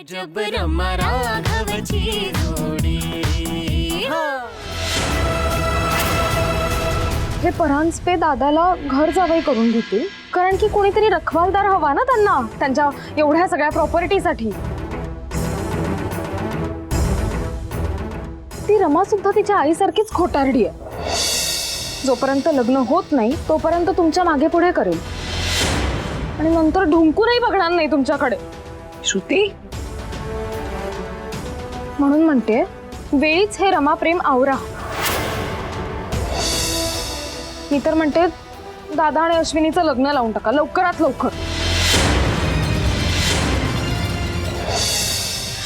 जब रमा राघवची जोडी। हे परांजपे दादाला घर जावई करून घेतील, कारण की कोणीतरी रखवालदार हवा ना त्यांना त्यांच्या एवढ्या सगळ्या प्रॉपर्टीसाठी। ती रमा सुद्धा तिच्या आईसारखीच खोटारडी आहे। जोपर्यंत लग्न होत नाही तोपर्यंत तुमच्या मागे पुढे करेल आणि नंतर ढुंकूनही बघणार नाही तुमच्याकडे। श्रुती, म्हणून म्हणते वेळीच हे रमा प्रेम आवरा। मी तर म्हणते दादा आणि अश्विनीचं लग्न लावून टाका लवकरात लवकर।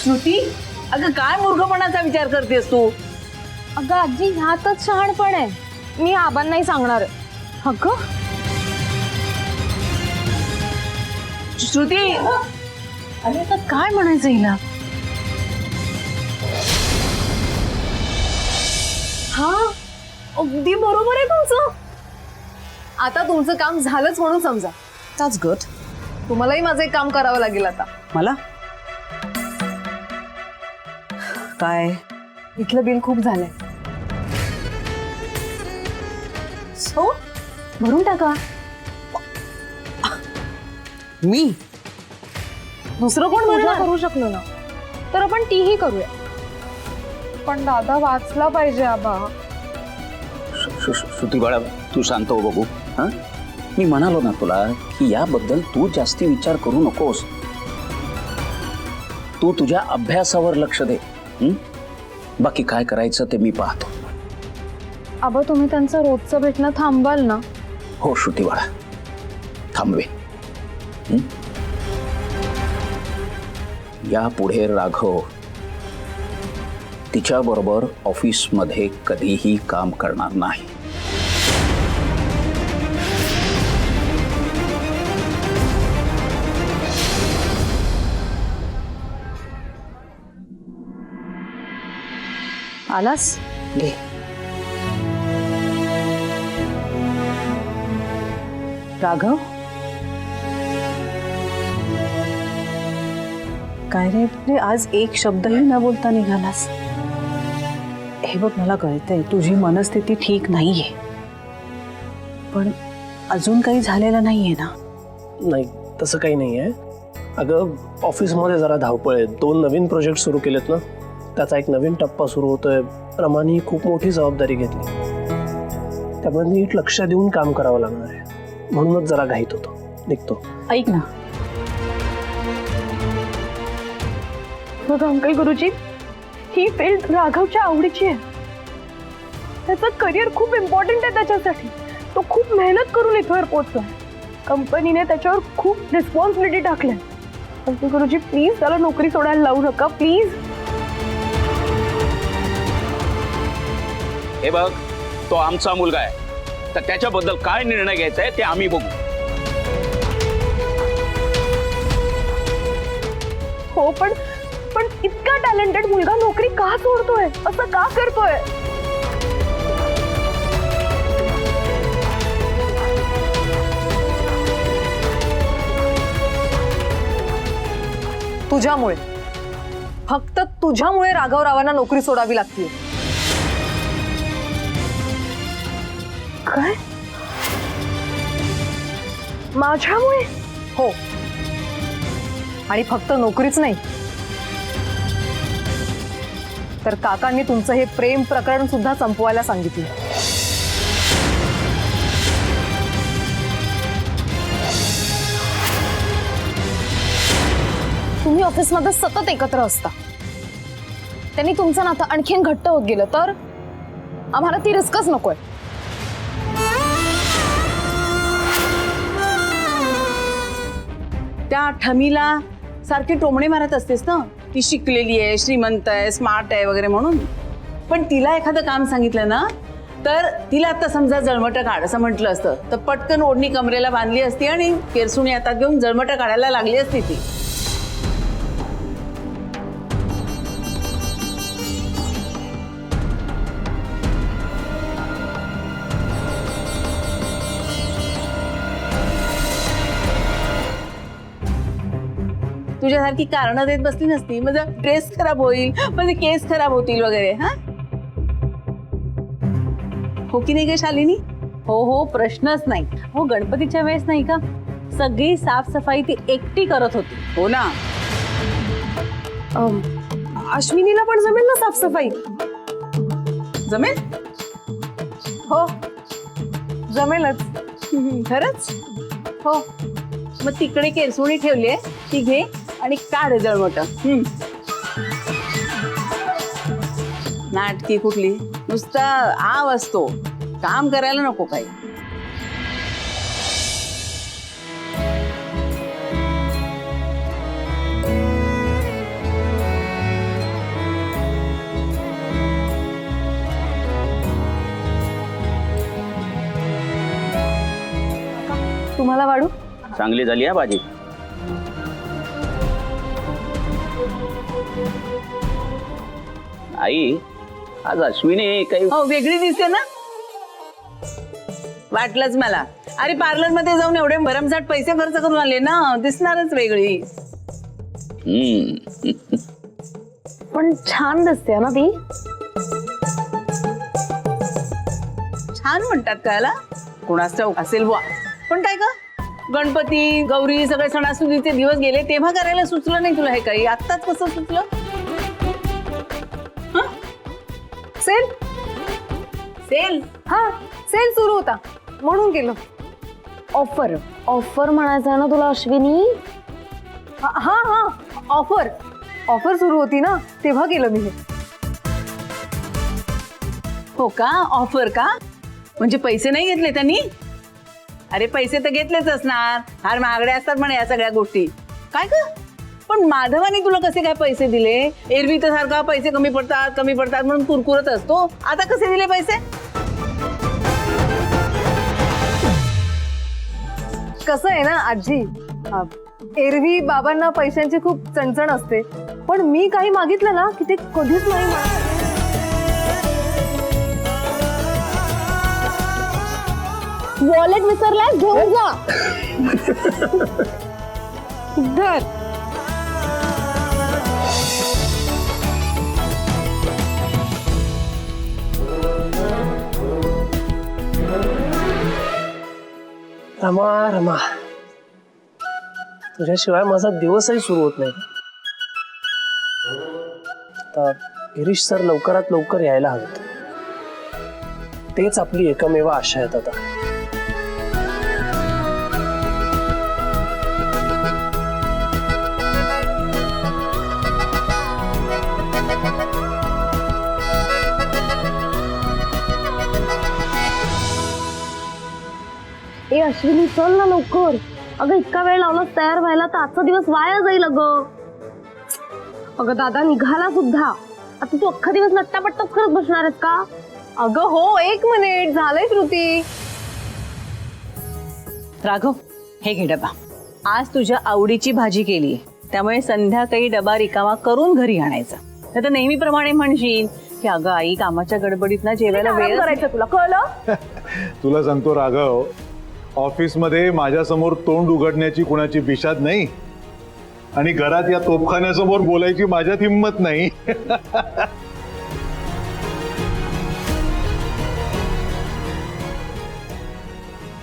श्रुती, अगं काय मूर्खपणाचा विचार करतेस तू? अगं आजी ह्यातच शहाणपण आहे, मी आबांनाही सांगणार आहे। अगं श्रुती, अरे आता काय म्हणायचं हिला? हा अगदी बरोबर आहे तुमचं। आता तुमचं काम झालंच म्हणून समजा। That's good. तुम्हालाही माझं एक काम करावं लागेल आता। मला काय? इथलं बिल खूप झालंय, हो भरून टाका। मी दुसरं कोण पूजा करू शकलो ना तर आपण तीही करूया, पण दादा वाचला पाहिजे आबा। श्रुती बाळा, तू शांत हो बघू। हां, मी म्हणालो ना तुला की याबद्दल तू जास्ती विचार करू नकोस। तू तुझ्या अभ्यासावर लक्ष दे। बाकी काय करायचं ते मी पाहतो। आबा तुम्ही त्यांचं रोजचं भेटणं थांबवाल ना? हो श्रुती बाळा, थांबवे। यापुढे राघव तिच्याबरोबर ऑफिसमध्ये कधीही काम करणार नाही। आलास? घे। राघव, काय रे आज एक शब्दही न बोलता निघालास? हे बघ, मला कळतंय तुझी मनस्थिती ठीक नाहीये, पण अजून काही झालेलं नाहीये ना? नाही, तसं काही नाही आहे। अगं ऑफिसमध्ये जरा धावपळ आहे, 2 नवीन प्रोजेक्ट सुरू केलेत ना, त्याचा एक नवीन टप्पा सुरू होतोय। रमानी खूप मोठी जबाबदारी घेतली, त्यामुळे नीट लक्ष देऊन काम करावं लागणार आहे, म्हणूनच जरा घाईत होतो। निघतो। ऐक ना, बघा अंकल गुरुजी, ही फील्ड राघवच्या आवडीची आहे। त्याचं करिअर खूप इम्पॉर्टंट आहे त्याच्यासाठी। तो खूप मेहनत करून इथवर पोहोचला। कंपनीने त्याच्यावर खूप रिस्पॉन्सिबिलिटी टाकल्या। अंकल गुरुजी प्लीज त्याला नोकरी सोडायला लावू नका प्लीज। हे बघ, तो आमचा मुलगा आहे, तर त्याच्याबद्दल काय निर्णय घ्यायचा आहे ते आम्ही बघू। हो पण इतका टॅलेंटेड मुलगा नोकरी का सोडतोय, असं का करतोय? तुझ्यामुळे, फक्त तुझ्यामुळे राघवरावांना नोकरी सोडावी लागते। काय? माझ्यामुळे? हो, आणि फक्त नोकरीच नाही तर काकांनी तुमचं हे प्रेम प्रकरण सुद्धा संपवायला सांगितलं। तुम्ही ऑफिसमध्ये सतत एकत्र असता, त्यांनी तुमचं नातं आणखीन घट्ट होत गेलं तर आम्हाला ती रिस्कच नकोय। त्या ठमीला सारखी टोमणे मारत असतेस ना, ती शिकलेली आहे, श्रीमंत आहे, स्मार्ट आहे वगैरे म्हणून, पण तिला एखादं काम सांगितलं ना तर तिला आता समजा जळमटं काढ असं म्हटलं असतं तर पटकन ओढणी कमरेला बांधली असती आणि केरसुणी हातात घेऊन जळमटं काढायला लागली असती ती। तुझ्यासारखी कारणं देत बसली नसती, माझा ड्रेस खराब होईल, माझे केस खराब होतील वगैरे. हा हो की नाही ग शालिनी? हो हो, प्रश्नच नाही. हो, गणपतीच्या वेळेस नाही का सगळी साफसफाई ती एकटी करत होती. हो ना. अश्विनीला पण जमेल ना साफसफाई? जमेल? हो जमेलच. खरंच? हो. मग तिकडे केरसुणी ठेवली आहे, ती घे आणि काढ जळमट. नाटकी कुठली, नुसता आव असतो, काम करायला नको काही. तुम्हाला वाढू? चांगली झाली हा भाजी. आई, आज अश्विनी काही हो, वेगळी दिसते ना. वाटलंच मला. अरे पार्लर मध्ये जाऊन एवढे भरमसाठ पैसे खर्च करून आले ना, दिसणारच वेगळी. पण छान दिसते ना ती. छान म्हणतात कायला, कोणाच ठाऊक असेल बुवा. पण काय का गणपती गौरी सगळे सणासुदीचे दिवस गेले तेव्हा करायला सुचलं नाही तुला हे काही? आत्ताच कसं सुचलं? सेल. सेल? हा, सेल सुरू होता म्हणून केलं. ऑफर ऑफर म्हणायचं ना तुला अश्विनी? हा हा, ऑफर ऑफर सुरू होती ना तेव्हा केलं मी हे. हो का, ऑफर का? म्हणजे पैसे नाही घेतले त्यांनी? अरे पैसे तर घेतलेच असणार, फार महागडे असतात म्हणे या सगळ्या गोष्टी. काय का? पण माधवाने तुला कसे काय पैसे दिले? एरवी तर सारखा पैसे कमी पडतात म्हणून कुरकुरत असतो, आता कसे दिले पैसे? कसं आहे ना आजी, एरवी बाबांना पैशांची खूप चणचण असते, पण मी काही मागितलं ना की ते कधीच नाही मागत. वॉलेट विसरलाय, घेऊन जा. धर. रमा रमा, तुझ्याशिवाय माझा दिवसही सुरू होत नाही. आता गिरीश सर लवकरात लवकर यायला हवेत, तेच आपली एकमेव आशा आहेत आता. ए अश्विनी, चल ना लवकर. अगं इतका वेळ लावलास तयार व्हायला तर आजचा दिवस वाया जाईल. अगं दादा निघाला सुद्धा. आता तू अख्खा दिवस नट्टापट्टाच करत बसणार आहेस का? अगं हो, 1 मिनिट झालंय कृती. राघव, हे घे डबा. आज तुझ्या आवडीची भाजी केली, त्यामुळे संध्याकाळी डबा रिकामा करून घरी आणायचा. नाही तर नेहमीप्रमाणे म्हणशील की अगं आई कामाच्या गडबडीत ना जेवायला वेळ करायचं तुला कळलं? तुला सांगतो राघव, ऑफिसमध्ये माझ्यासमोर तोंड उघडण्याची कुणाची बिशाद नाही आणि घरात या तोफखान्यासमोर बोलायची माझ्यात हिंमत नाही.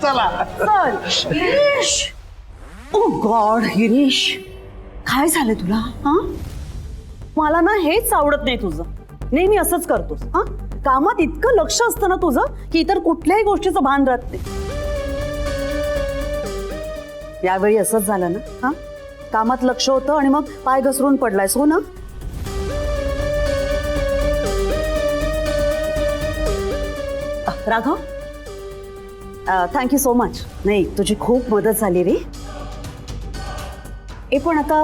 चला चल. गिरीश, ओ गॉड गिरीश, काय झालं तुला? हा, मला ना हेच आवडत नाही तुझं. नेहमी असंच करतोस. हा, कामात इतकं लक्ष असतं ना तुझं की इतर कुठल्याही गोष्टीचं भान राहत नाही. यावेळी असंच झालं ना? हा, कामात लक्ष होतं आणि मग पाय घसरून पडलायस. हो ना? Raghav, thank you so much. नाही, तुझी खूप मदत झाली रे. ए पण आता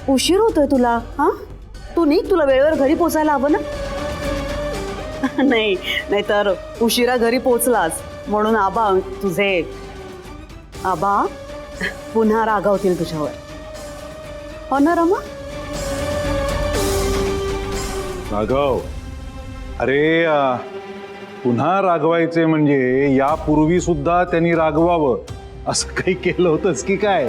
उशीर होतोय तुला. हा, तू निघ, तुला वेळेवर घरी पोचायला हवं ना. नाही नाही तर उशिरा घरी पोचलास म्हणून आबा तुझे आबा पुन्हा रागावतील तुझ्यावर. हो ना रमा? राघव, अरे पुन्हा रागवायचे म्हणजे यापूर्वी सुद्धा त्यांनी रागवावं असं काही केलं होतंच की काय?